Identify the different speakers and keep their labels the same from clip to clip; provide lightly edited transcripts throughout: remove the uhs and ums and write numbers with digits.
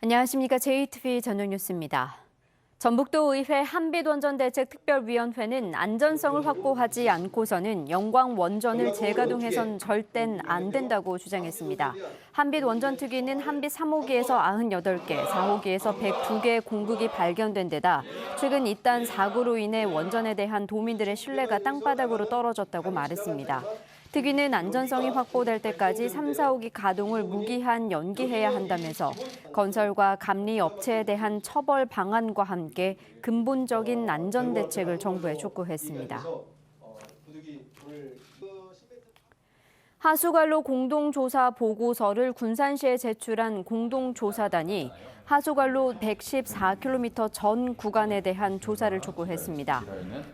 Speaker 1: 안녕하십니까. JTV 저녁 뉴스입니다. 전북도의회 한빛원전대책특별위원회는 안전성을 확보하지 않고서는 영광 원전을 재가동해선 절댄 안 된다고 주장했습니다. 한빛원전특위는 한빛 3호기에서 98개, 4호기에서 102개의 공극이 발견된 데다 최근 이딴 사고로 인해 원전에 대한 도민들의 신뢰가 땅바닥으로 떨어졌다고 말했습니다. 특위는 안전성이 확보될 때까지 3, 4호기 가동을 무기한 연기해야 한다면서 건설과 감리 업체에 대한 처벌 방안과 함께 근본적인 안전 대책을 정부에 촉구했습니다. 하수관로 공동조사 보고서를 군산시에 제출한 공동조사단이 하수관로 114km 전 구간에 대한 조사를 촉구했습니다.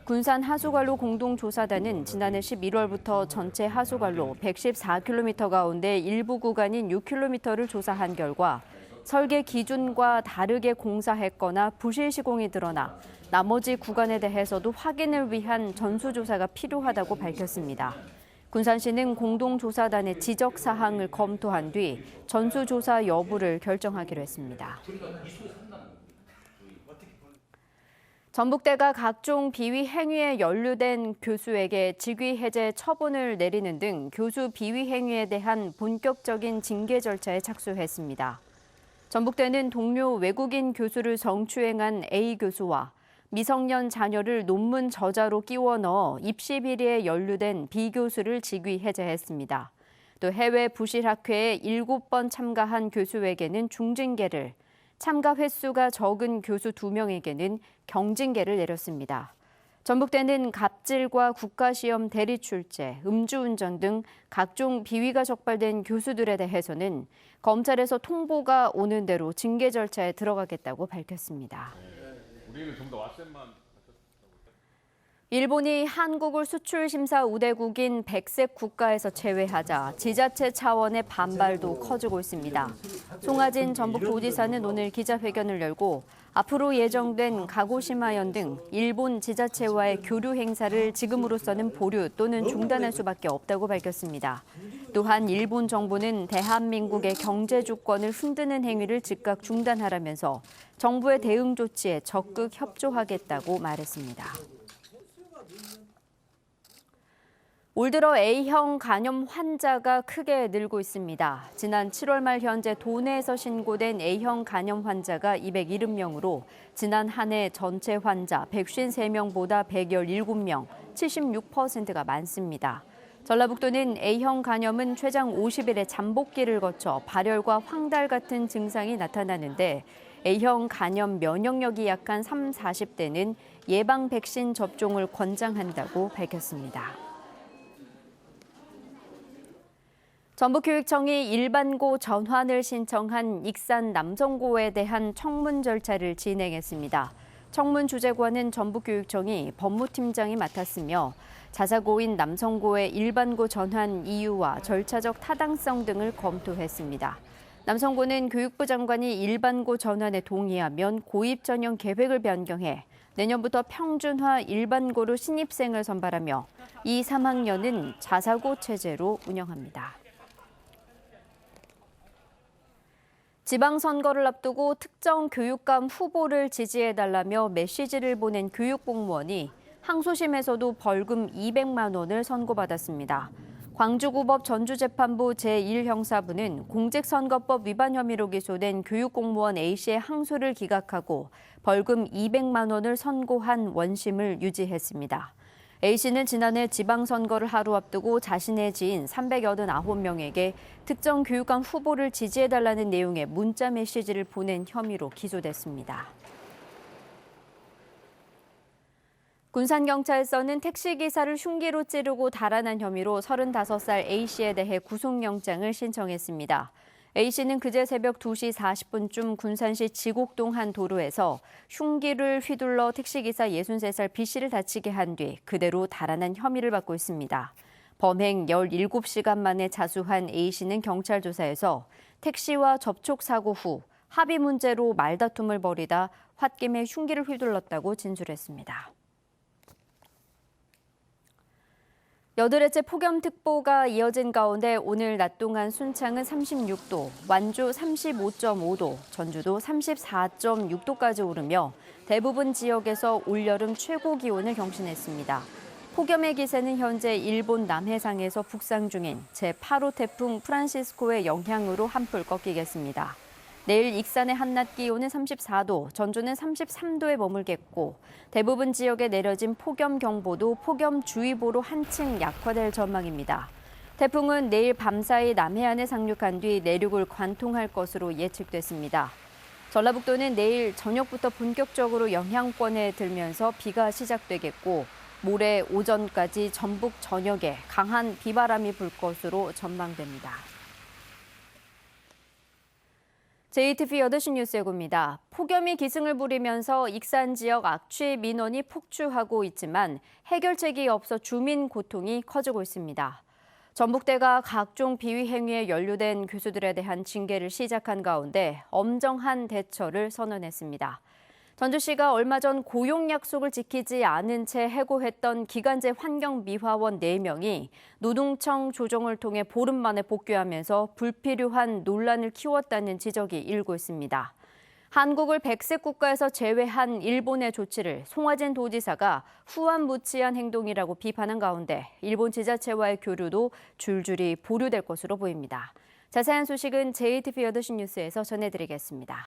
Speaker 1: 군산 하수관로 공동조사단은 지난해 11월부터 전체 하수관로 114km 가운데 일부 구간인 6km를 조사한 결과 설계 기준과 다르게 공사했거나 부실 시공이 드러나 나머지 구간에 대해서도 확인을 위한 전수조사가 필요하다고 밝혔습니다. 군산시는 공동조사단의 지적 사항을 검토한 뒤 전수조사 여부를 결정하기로 했습니다. 전북대가 각종 비위 행위에 연루된 교수에게 직위 해제 처분을 내리는 등 교수 비위 행위에 대한 본격적인 징계 절차에 착수했습니다. 전북대는 동료 외국인 교수를 성추행한 A 교수와 미성년 자녀를 논문 저자로 끼워 넣어 입시 비리에 연루된 B 교수를 직위 해제했습니다. 또 해외 부실학회에 7번 참가한 교수에게는 중징계를, 참가 횟수가 적은 교수 2명에게는 경징계를 내렸습니다. 전북대는 갑질과 국가시험 대리 출제, 음주운전 등 각종 비위가 적발된 교수들에 대해서는 검찰에서 통보가 오는 대로 징계 절차에 들어가겠다고 밝혔습니다.
Speaker 2: 우리는 좀 더 왓셈만.
Speaker 1: 일본이 한국을 수출 심사 우대국인 백색 국가에서 제외하자 지자체 차원의 반발도 커지고 있습니다. 송하진 전북도지사는 오늘 기자회견을 열고 앞으로 예정된 가고시마현 등 일본 지자체와의 교류 행사를 지금으로서는 보류 또는 중단할 수밖에 없다고 밝혔습니다. 또한 일본 정부는 대한민국의 경제 주권을 흔드는 행위를 즉각 중단하라면서 정부의 대응 조치에 적극 협조하겠다고 말했습니다. 올 들어 A형 간염 환자가 크게 늘고 있습니다. 지난 7월 말 현재 도내에서 신고된 A형 간염 환자가 270명으로 지난 한 해 전체 환자 153명보다 117명, 76%가 많습니다. 전라북도는 A형 간염은 최장 50일의 잠복기를 거쳐 발열과 황달 같은 증상이 나타나는데 A형 간염 면역력이 약한 30, 40대는 예방 백신 접종을 권장한다고 밝혔습니다. 전북교육청이 일반고 전환을 신청한 익산 남성고에 대한 청문 절차를 진행했습니다. 청문 주재관은 전북교육청이 법무팀장이 맡았으며 자사고인 남성고의 일반고 전환 이유와 절차적 타당성 등을 검토했습니다. 남성고는 교육부 장관이 일반고 전환에 동의하면 고입 전형 계획을 변경해 내년부터 평준화 일반고로 신입생을 선발하며 2, 3학년은 자사고 체제로 운영합니다. 지방선거를 앞두고 특정 교육감 후보를 지지해달라며 메시지를 보낸 교육공무원이 항소심에서도 벌금 200만 원을 선고받았습니다. 광주고법 전주재판부 제1형사부는 공직선거법 위반 혐의로 기소된 교육공무원 A씨의 항소를 기각하고 벌금 200만 원을 선고한 원심을 유지했습니다. A씨는 지난해 지방선거를 하루 앞두고 자신의 지인 389명에게 특정 교육감 후보를 지지해달라는 내용의 문자 메시지를 보낸 혐의로 기소됐습니다. 군산경찰서는 택시기사를 흉기로 찌르고 달아난 혐의로 35살 A씨에 대해 구속영장을 신청했습니다. A씨는 그제 새벽 2시 40분쯤 군산시 지곡동 한 도로에서 흉기를 휘둘러 택시기사 63살 B씨를 다치게 한 뒤 그대로 달아난 혐의를 받고 있습니다. 범행 17시간 만에 자수한 A씨는 경찰 조사에서 택시와 접촉 사고 후 합의 문제로 말다툼을 벌이다 홧김에 흉기를 휘둘렀다고 진술했습니다. 여드레째 폭염특보가 이어진 가운데 오늘 낮 동안 순창은 36도, 완주 35.5도, 전주도 34.6도까지 오르며 대부분 지역에서 올여름 최고 기온을 경신했습니다. 폭염의 기세는 현재 일본 남해상에서 북상 중인 제8호 태풍 프란시스코의 영향으로 한풀 꺾이겠습니다. 내일 익산의 한낮 기온은 34도, 전주는 33도에 머물겠고 대부분 지역에 내려진 폭염경보도 폭염주의보로 한층 약화될 전망입니다. 태풍은 내일 밤사이 남해안에 상륙한 뒤 내륙을 관통할 것으로 예측됐습니다. 전라북도는 내일 저녁부터 본격적으로 영향권에 들면서 비가 시작되겠고 모레 오전까지 전북 전역에 강한 비바람이 불 것으로 전망됩니다. JTBC 8시 뉴스 예고입니다. 폭염이 기승을 부리면서 익산 지역 악취 민원이 폭주하고 있지만 해결책이 없어 주민 고통이 커지고 있습니다. 전북대가 각종 비위 행위에 연루된 교수들에 대한 징계를 시작한 가운데 엄정한 대처를 선언했습니다. 전주시가 얼마 전 고용 약속을 지키지 않은 채 해고했던 기간제 환경미화원 4명이 노동청 조정을 통해 보름 만에 복귀하면서 불필요한 논란을 키웠다는 지적이 일고 있습니다. 한국을 백색 국가에서 제외한 일본의 조치를 송화진 도지사가 후안무치한 행동이라고 비판한 가운데 일본 지자체와의 교류도 줄줄이 보류될 것으로 보입니다. 자세한 소식은 JTBC 8시 뉴스에서 전해드리겠습니다.